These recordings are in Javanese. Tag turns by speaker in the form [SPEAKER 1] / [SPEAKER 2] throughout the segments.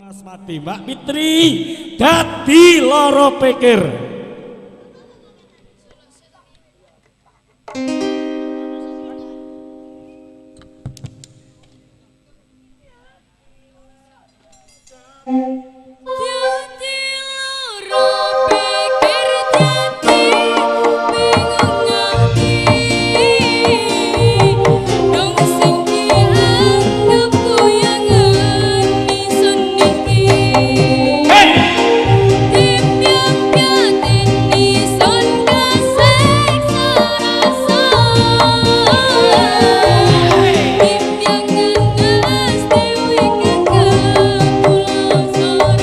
[SPEAKER 1] Asmati Mbak Fitri dadi loro pikir.
[SPEAKER 2] So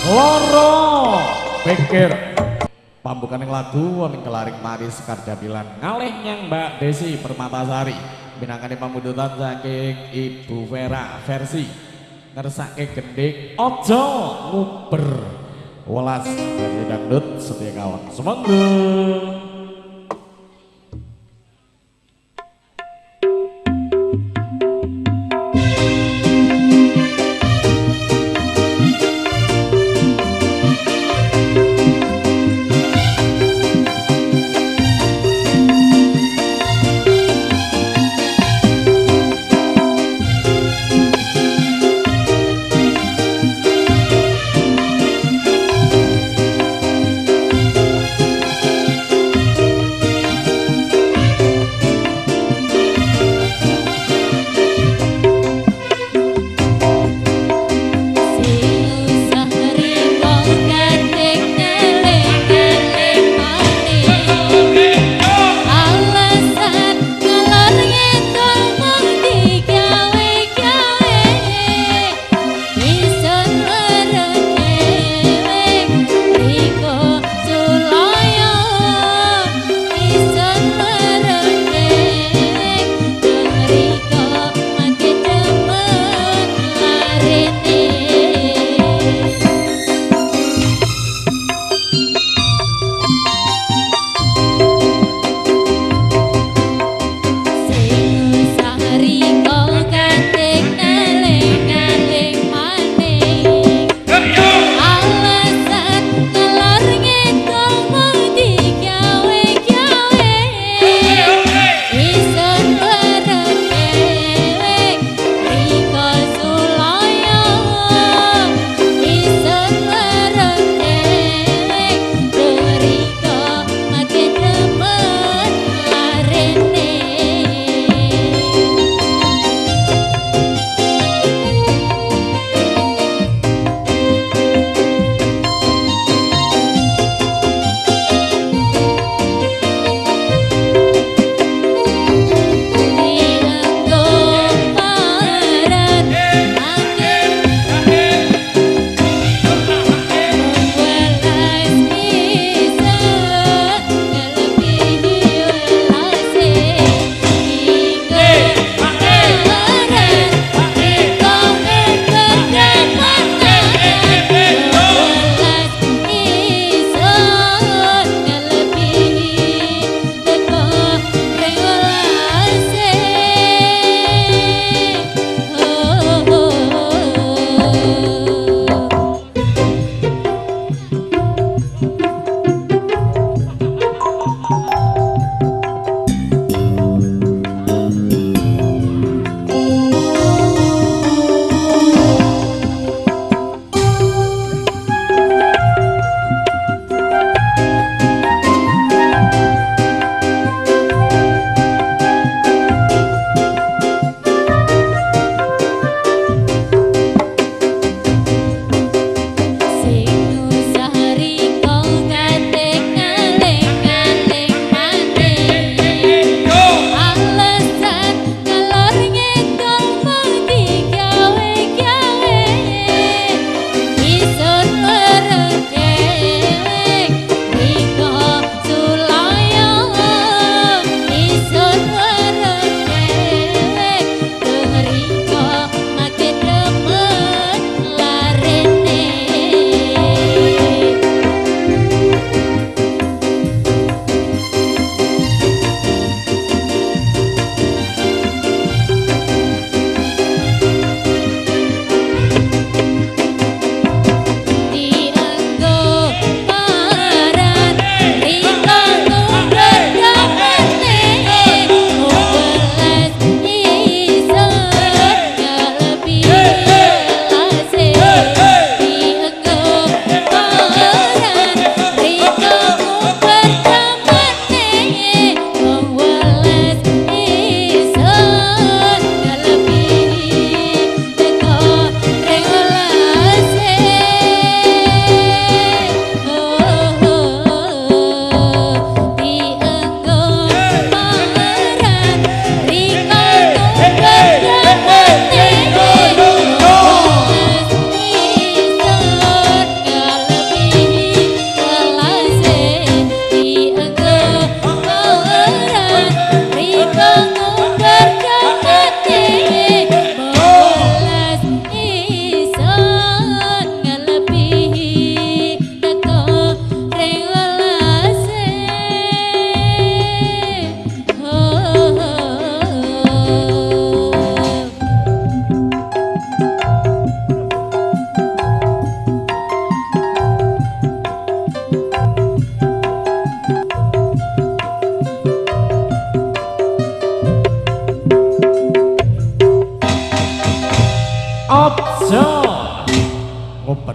[SPEAKER 1] loro pikir pambukan yang lagu ning kelaring mari sekar dapilan ngalih nyang Mbak Desi Permatasari minangkani pambudutan saking Ibu Vera versi ngersake gending ojo nguber welas versi dangdut setia kawan semangga.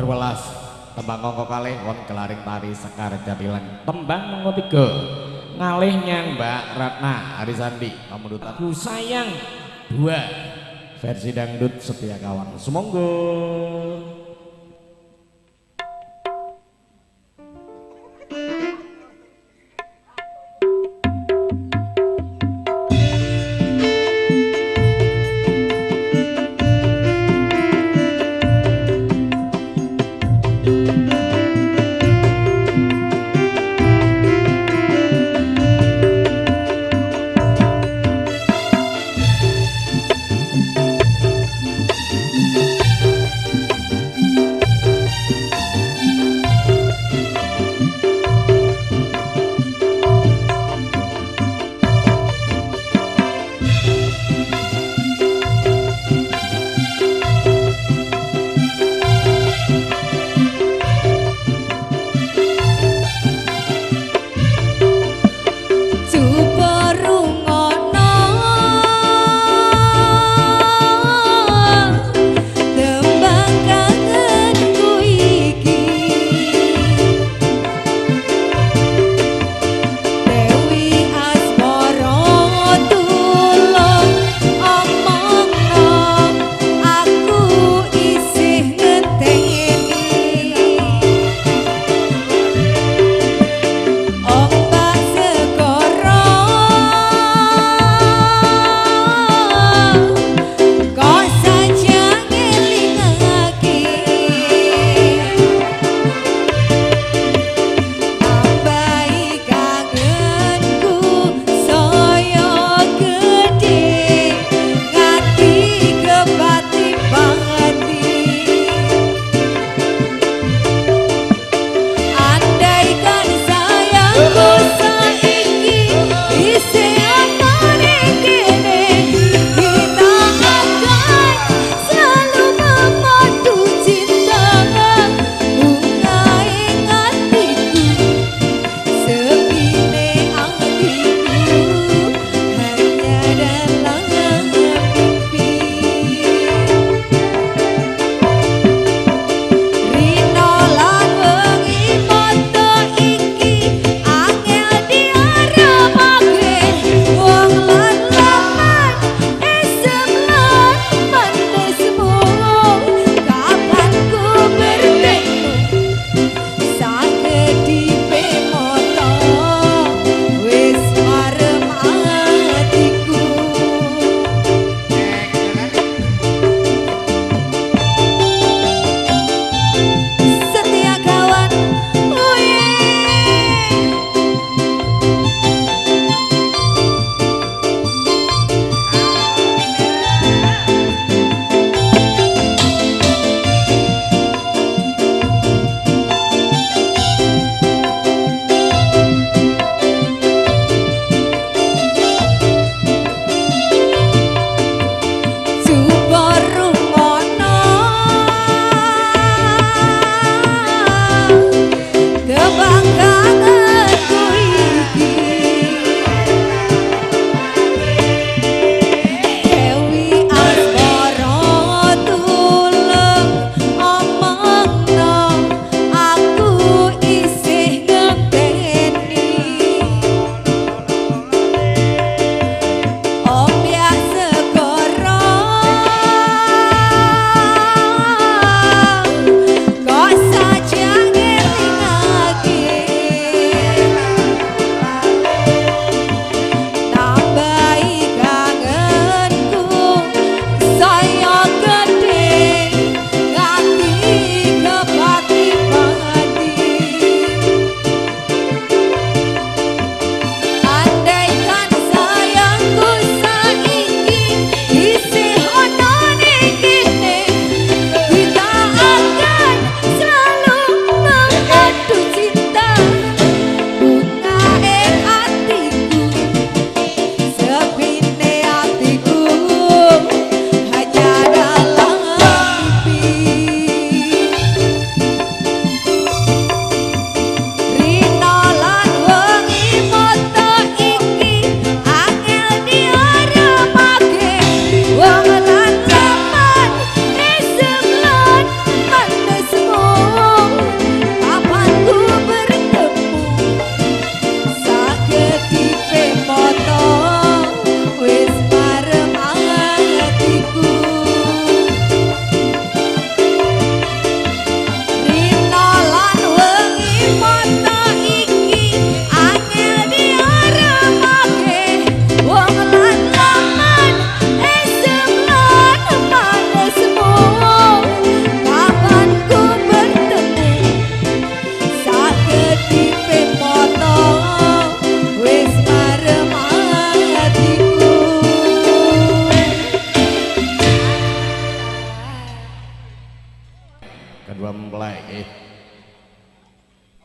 [SPEAKER 1] welas tembang angka kalih won gelaring tari Sekar Jatilan tembang angka 3 ngalih nyang Mbak Ratna Arisandi pamundhutan Aku Sayang 2 versi dangdut Setia Kawan sumangga.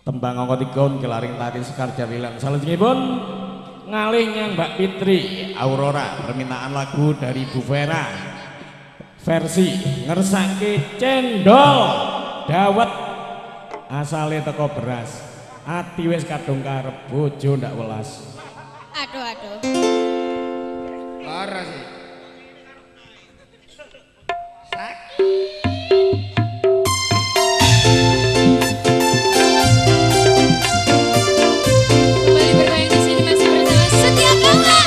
[SPEAKER 1] tembang angka 3 kelaring tari Sekar Jawilan. Salajengipun ngalih nyang Mbak Fitri Aurora, permintaan lagu dari Bu Vera versi ngersake cendol dawet asale teko beras, ati wis kadung karep bojo ndak welas.
[SPEAKER 2] Aduh aduh.
[SPEAKER 3] Lara sih.
[SPEAKER 2] Kembali bermain di sini masih bersama Setia Kawan.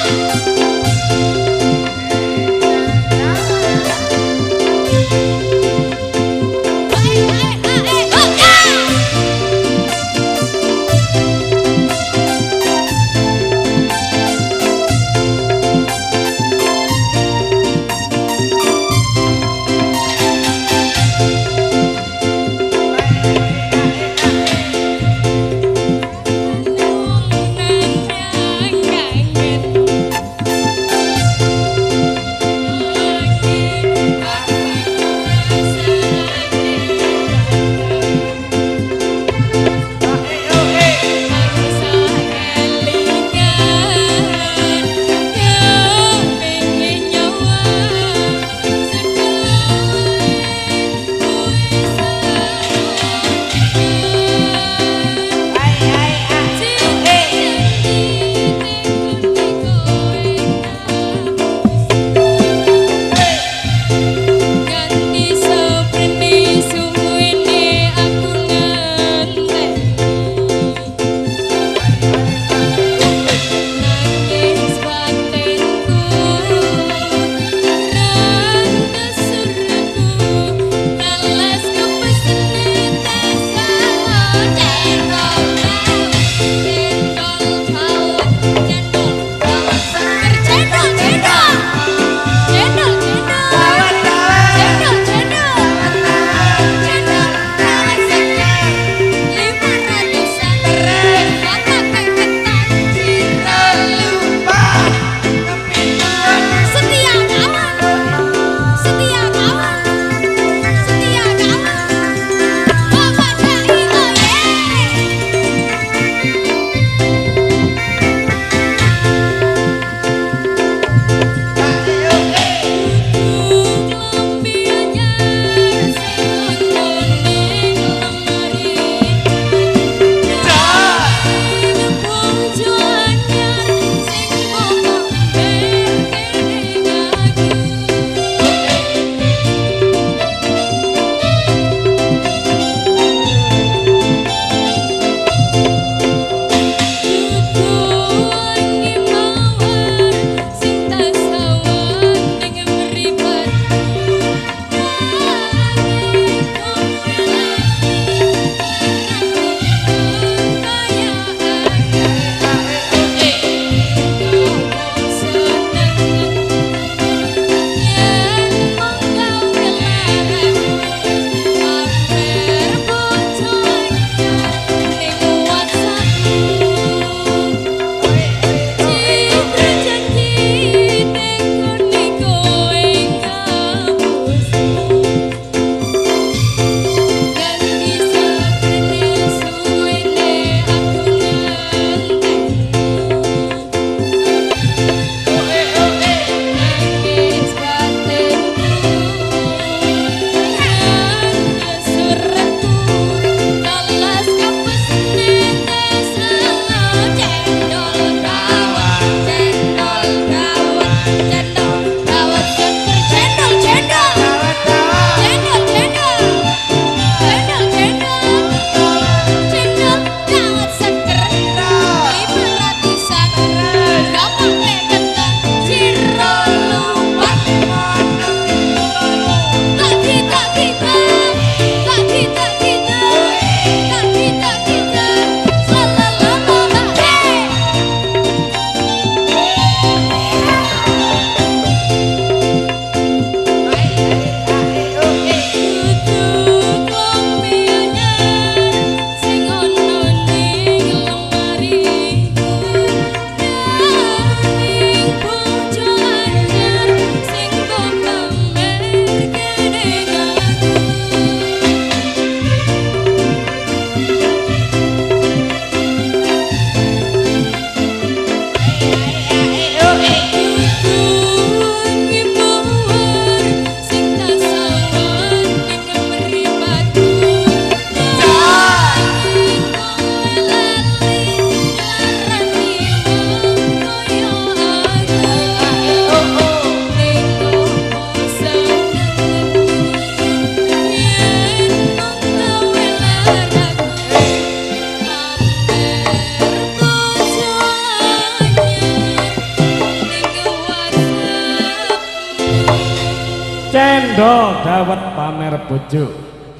[SPEAKER 1] Endo dawet pamer bojo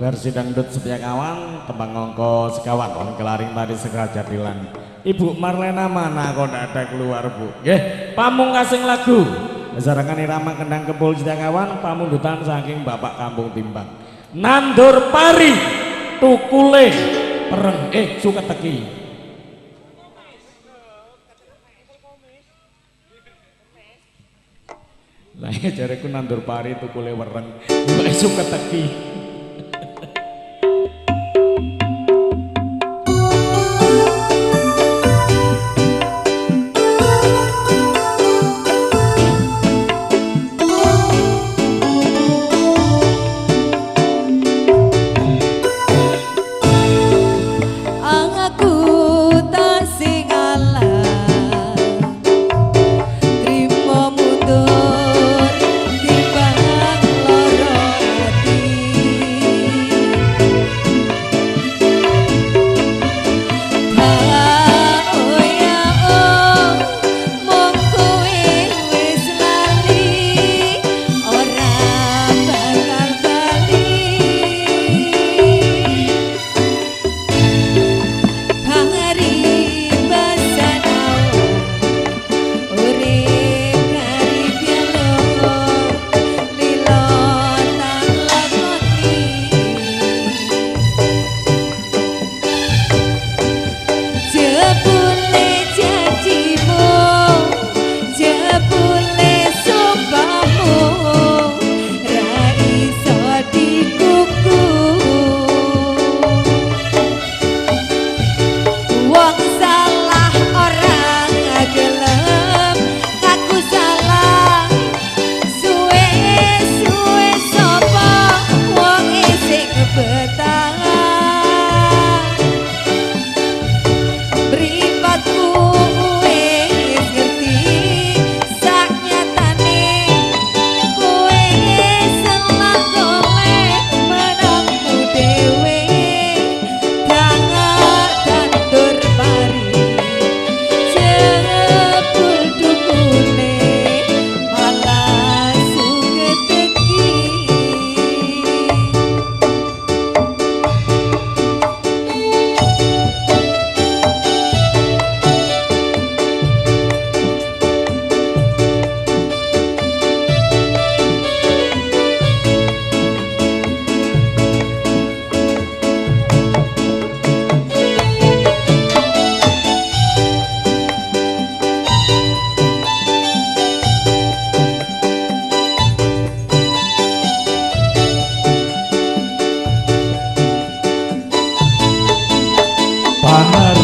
[SPEAKER 1] versi dangdut setia kawan tembang ngongko sekawan on kelaring tadi sekeraja bilang Ibu Marlena mana kok ndak ada keluar Bu nggih pamungkasing lagu sarangan irama kendang kepul setia kawan pamundutan saking Bapak Kampung Timbang nandur pari tukule pereng suka teki lah jareku nandur pari tukule wereng mbak suka teki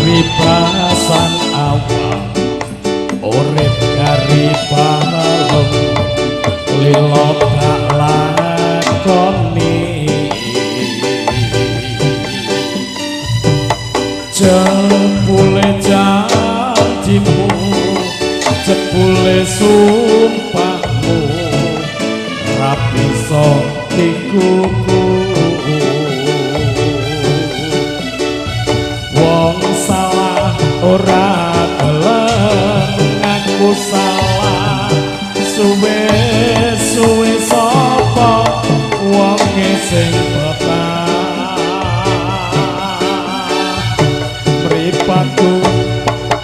[SPEAKER 1] paribasan awam urip kari balem lilo gak lakoni jebule janjimu jebule sumpahmu rapi sok dikuku wong salah ora gelem ngaku salah suwe-suwe sapa wong sing betah mripatku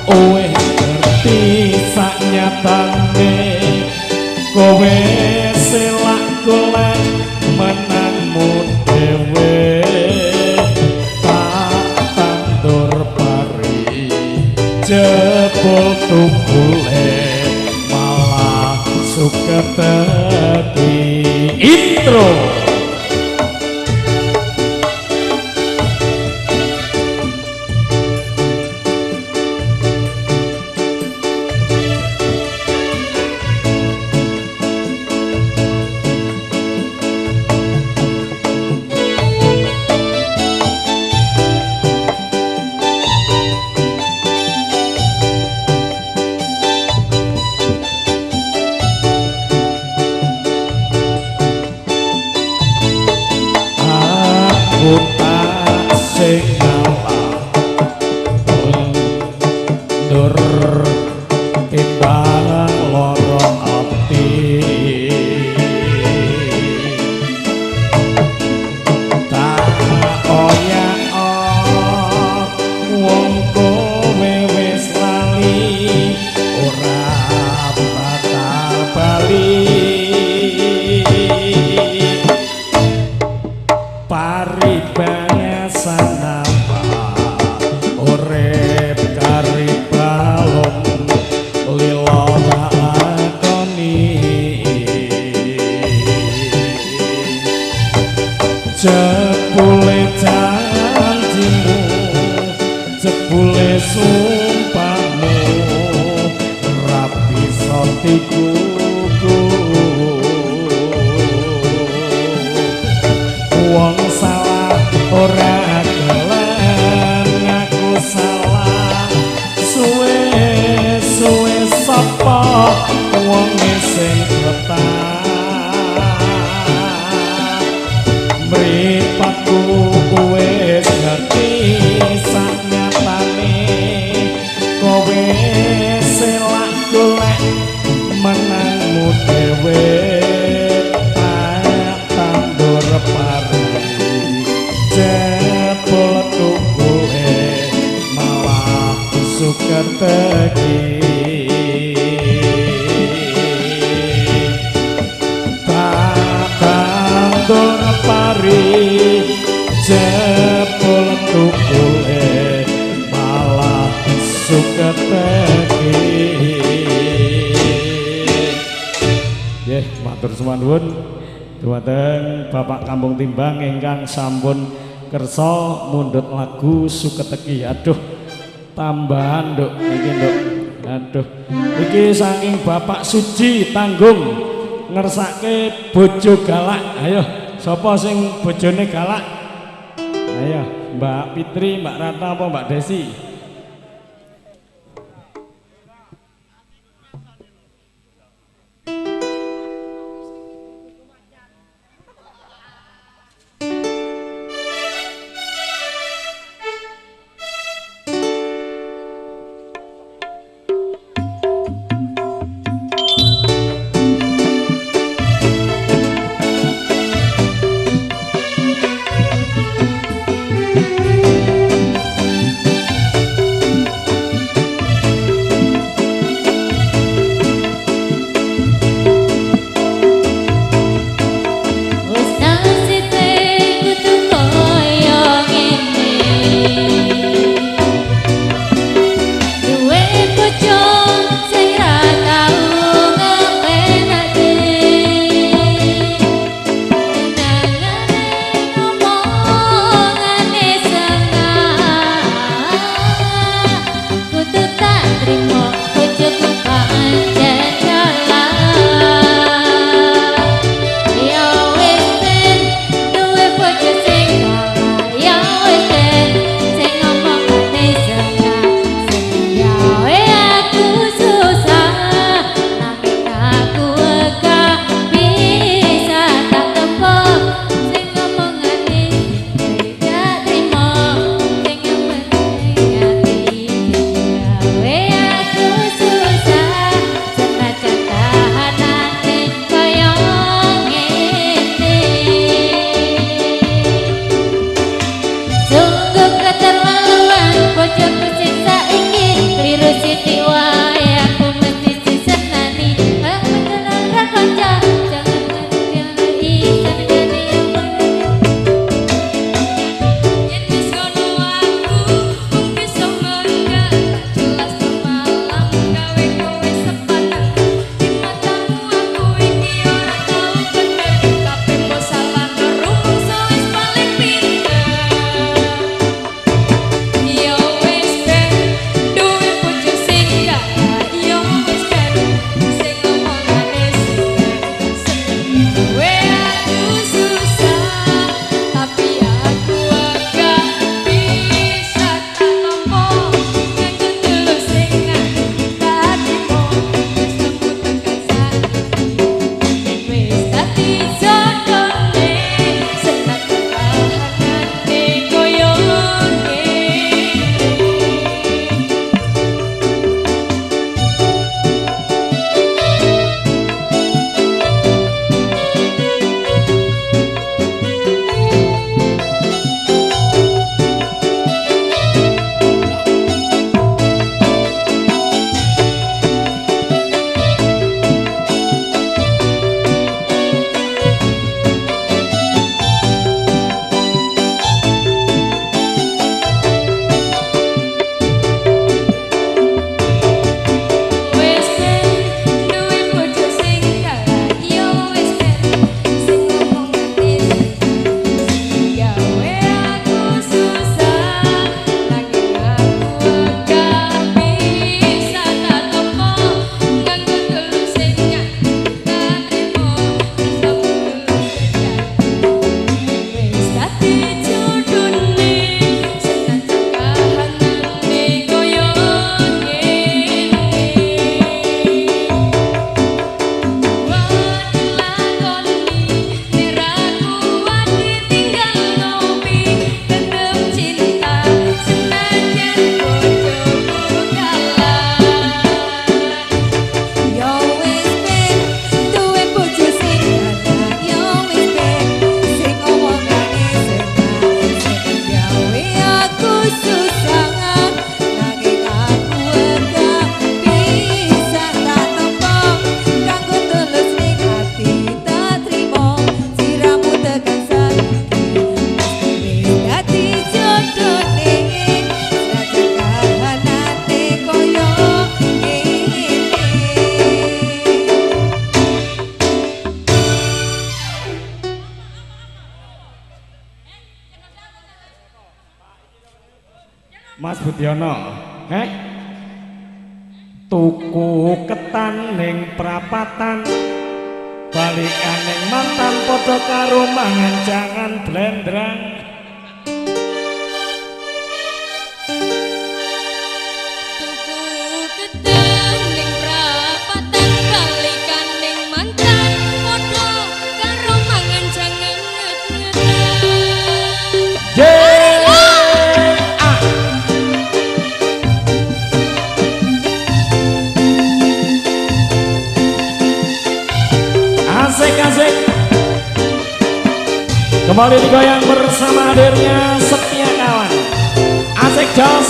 [SPEAKER 1] owe ngerti sak nyatane kowe selak golek menangmu dhewe jebol tukule malah suka teki intro jebule sumpahmu rapi sotiku wong salah ora gelem ngaku salah suwe sapa wong sing ketat mripatku wis ngerti sanyatane kowe selak golek menangmu dhewe tandur pari jebol tubuhe malah suket tegi tandur pari jebol tubuhe malah suket tegi. Nggih, matur suwun dumateng Bapak Kampung Timbang ingkang sampun kersa mundhut lagu Suketegi. Aduh, tambahan nduk iki nduk. Aduh, iki saking Bapak Suji Tanggung ngersake bojo galak. Ayo, sapa sing bojone galak? Ayo, Mbak Fitri, Mbak Ratna apa Mbak Desi?
[SPEAKER 2] Sing ngomong
[SPEAKER 1] Mas Budiono, tuku ketan ning prapatan, balikan ning mantan padha karo mangan jangan blendrang. Asik-asik kembali digoyang bersama hadirnya Setia Kawan. Asik jos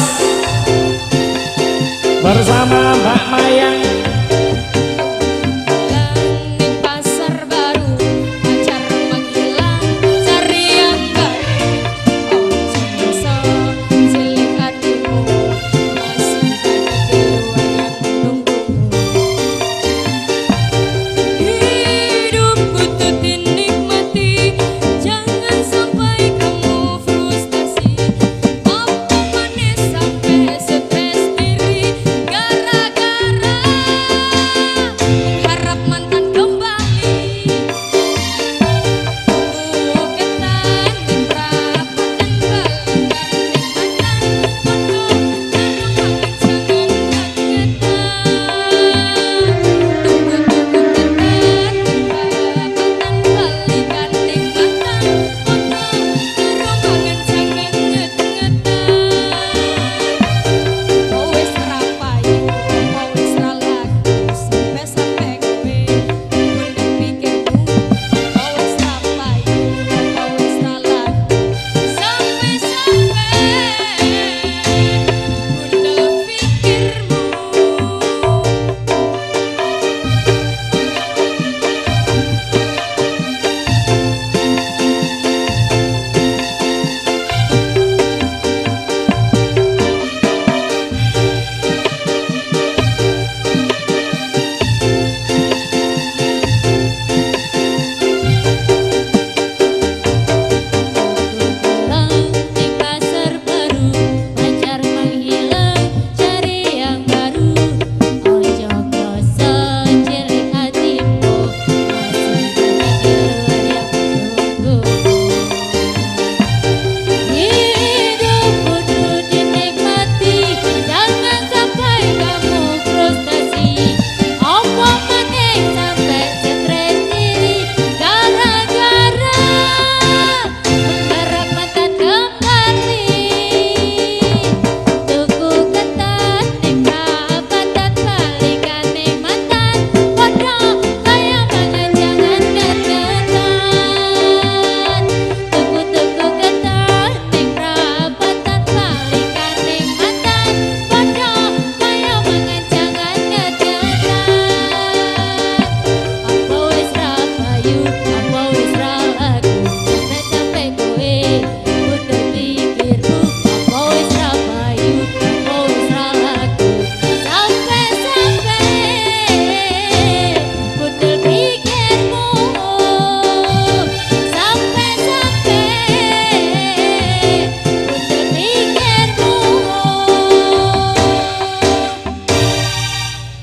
[SPEAKER 1] bersama Mbak Mayang.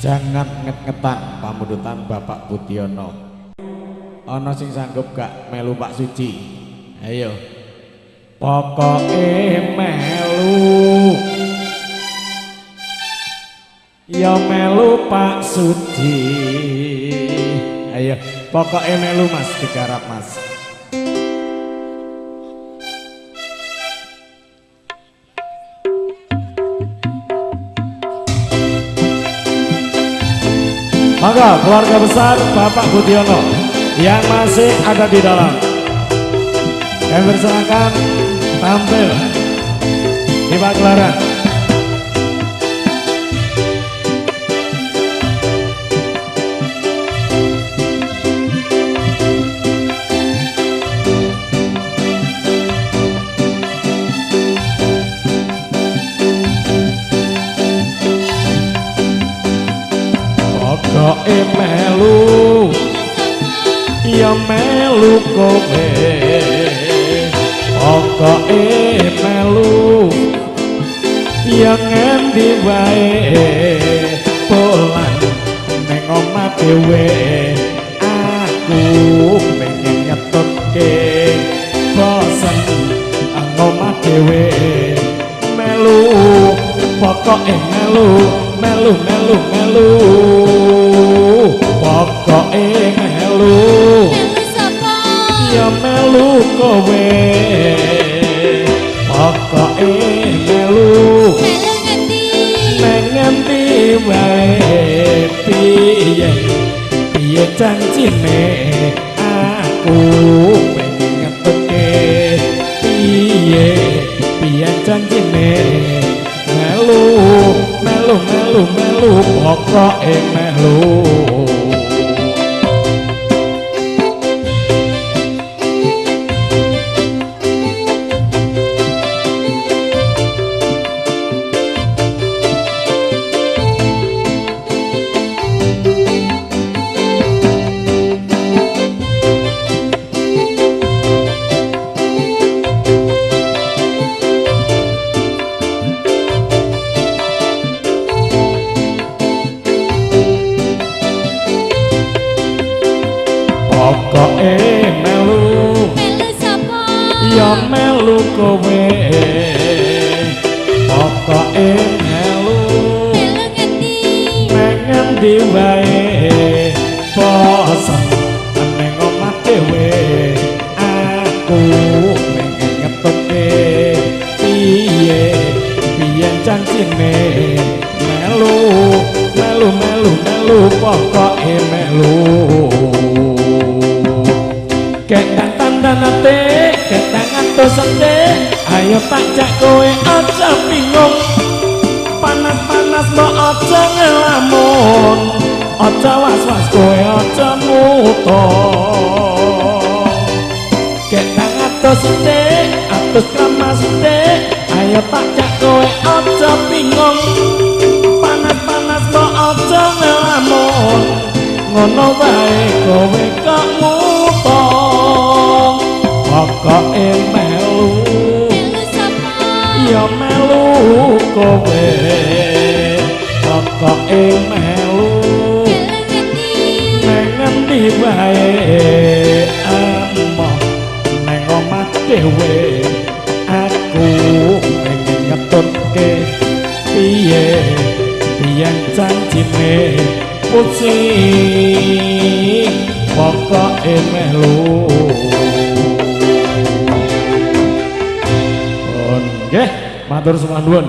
[SPEAKER 1] Jangan nget-ngetan pamundutan Bapak Budiono. Ana sing sanggup gak melu Pak Suci? Ayo. Pokoke melu. Ya melu Pak Suci. Ayo, pokoke melu Mas, digarap Mas. Maka keluarga besar Bapak Budiono yang masih ada di dalam, kami persilakan tampil di pagelaran. Pokoke melu, ya melu kowe. Pokoke melu, yang ngendi wae pulang neng omah dhewe aku pengen ngetutke bosen ngomah dhewe melu pokoke melu melu melu melu pokoke melu
[SPEAKER 2] Melu sapa?
[SPEAKER 1] ya melu kowe pokoke melu
[SPEAKER 2] Melu ngendi?
[SPEAKER 1] ngendi wae piye piye janjine aku pengen ngetutke piye piye janjine melu melu melu melu pokoke melu pokoke melu
[SPEAKER 2] Melu sapa?
[SPEAKER 1] ya melu kowe pokoke melu
[SPEAKER 2] Melu ngendi?
[SPEAKER 1] ngendi wae bosen neng omah dhewe aku pengen ngetutke piye piye janjine melu melu melu melu pokoke melu ketang tandanate ketang atosate ayo tak jak kowe aja bingung panas-panas mbok aja ngelamun aja was-was kowe aja muto ketang atosate atos kramasate ayo tak jak kowe aja bingung panas-panas mbok aja ngelamun ngono wae kowe kok muto pokoke melu
[SPEAKER 2] Melu sapa?
[SPEAKER 1] ya melu kowe pokoke melu
[SPEAKER 2] Melu ngendi?
[SPEAKER 1] ngendi wae emoh neng omah dhewe aku pengen ngetutke piye piye janjine pusing pokoke melu nggih matur sembah nuwun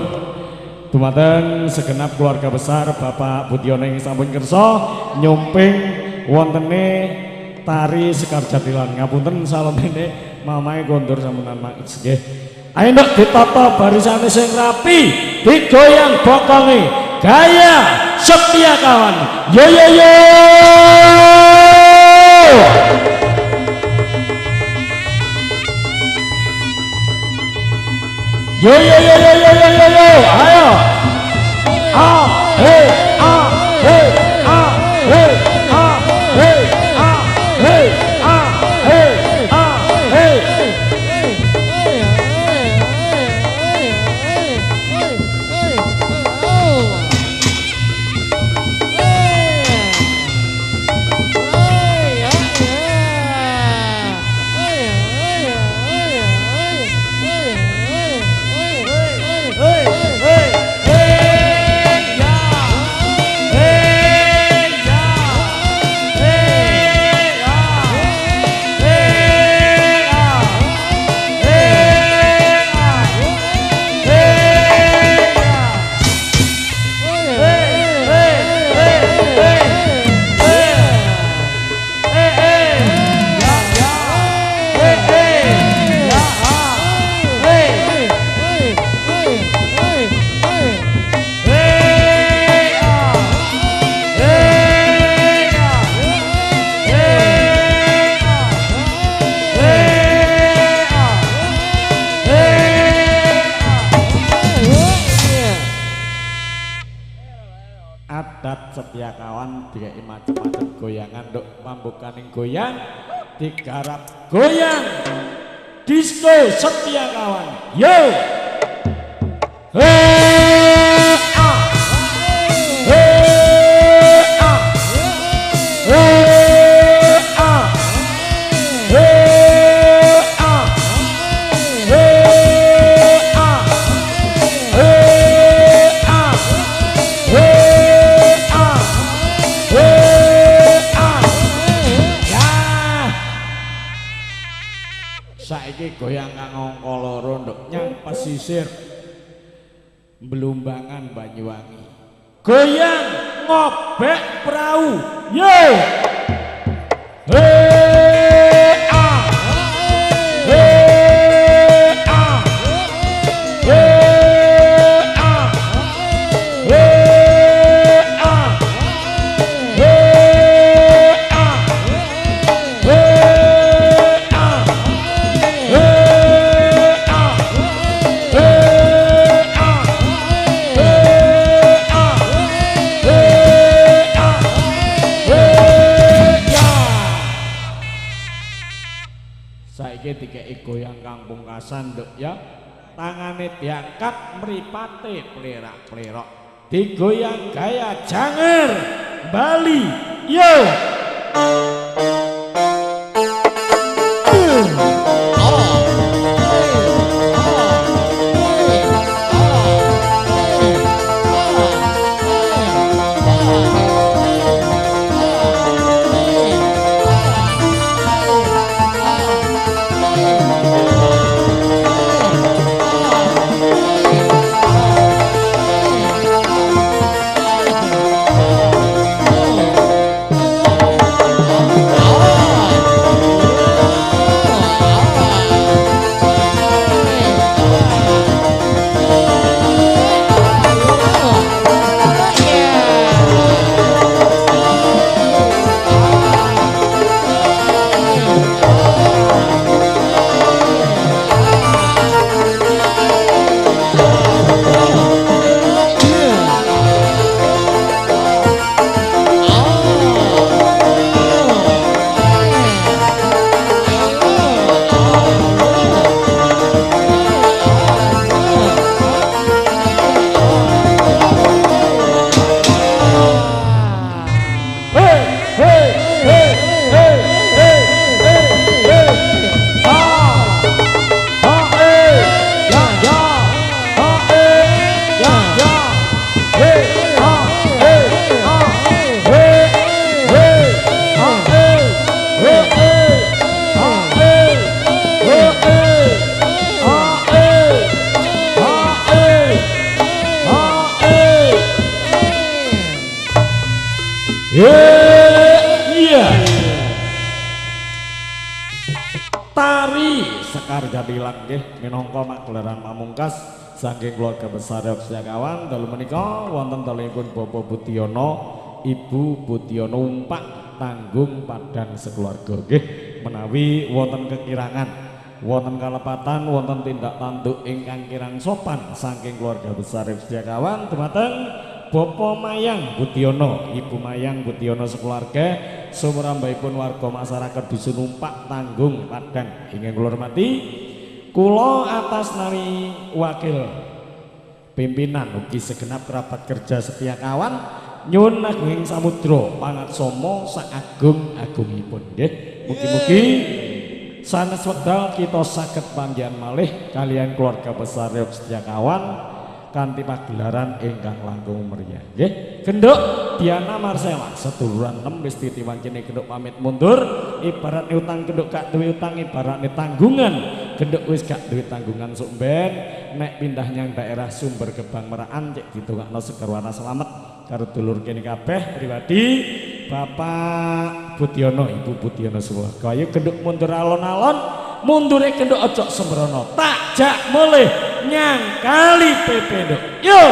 [SPEAKER 1] dumateng segenap keluarga besar Bapak Budiono ing sampun kersa nyumping wontene tari Sekar Jatilan ngapunten salomene mamae kondur sampeyan mangis nggih ayo nduk ditata barisane sing rapi digoyang bokonge gaya setia kawan yo yo yo yo yo yo yo yo yo yo yo ayo ah hey ah hey ah hey ah hey ah hey ah hey ah hey adat setia kawan dikai macam-macam goyangan nduk pambukaning goyang digarap goyang disco setia kawan yo hey saiki goyang kang angka loro nduk nyang pesisir Blumbangan Banyuwangi. Goyang ngobek perahu. Yo. Hey ah. Hey ah. Hey ah. Hey ah. Hey ah. Hey ah. Saiki dikeki goyang kang pungkasan nduk ya. Tangane diangkat mripate plerak-plerok. Digoyang gaya janger Bali. Yo. Iya. Tari Sekar Jatilan nggih minangka magelaran pamungkas saking keluarga besar Yogyakarta dalu menika wonten talipun Bapak Budiono, Ibu Budiono Umpak tanggung padan sekeluarga nggih menawi wonten kekirangan wonten kalepatan wonten tindak tanduk ingkang kirang sopan saking keluarga besar Yogyakarta dumateng Bapak Mayang Budiono, Ibu Mayang Budiono sekeluarga, sumrambahipun warga masyarakat Dusun Umpak tanggung padan ingkang kula hormati, kula atas nami wakil pimpinan ugi segenap kerabat kerja setia kawan nyuwun agunging samudra pangaksama saagung-agungipun nggih. Mugi-mugi sanes wekdal kita saged panggihan malih kalian keluarga besar setia kawan kanthi pagelaran ingkang langkung meriah nggih. Genduk Diana Marcella seduluran 6 wis titiwancine genduk pamit mundur, ibaratne utang genduk gak duwe utang ibaratne tanggungan genduk wis gak duwe tanggungan sok ben nek pindah nyang daerah Sumber Gebang Meraan cek ditungakno segerwana selamat karo dulur kene kabeh pribadi Bapak Budiono, Ibu Budiono semua. Kaya genduk mundur alon-alon, mundure genduk ojo sembrono, tak jak mulih nyang kali pependok. Yo.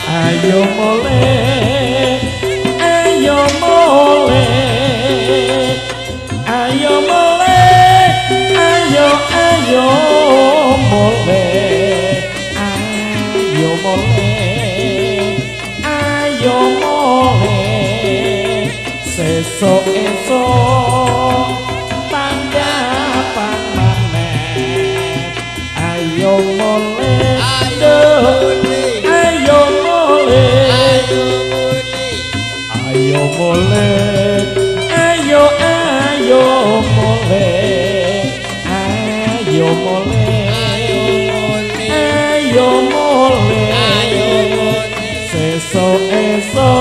[SPEAKER 1] Ayo moleh, ayo moleh, ayo moleh, ayo moleh, ayo moleh, ayo moleh, sesuk-esuk tanggapan maneh. mulai ayo ayo mulai ayo mulai ayo mulai sesok esok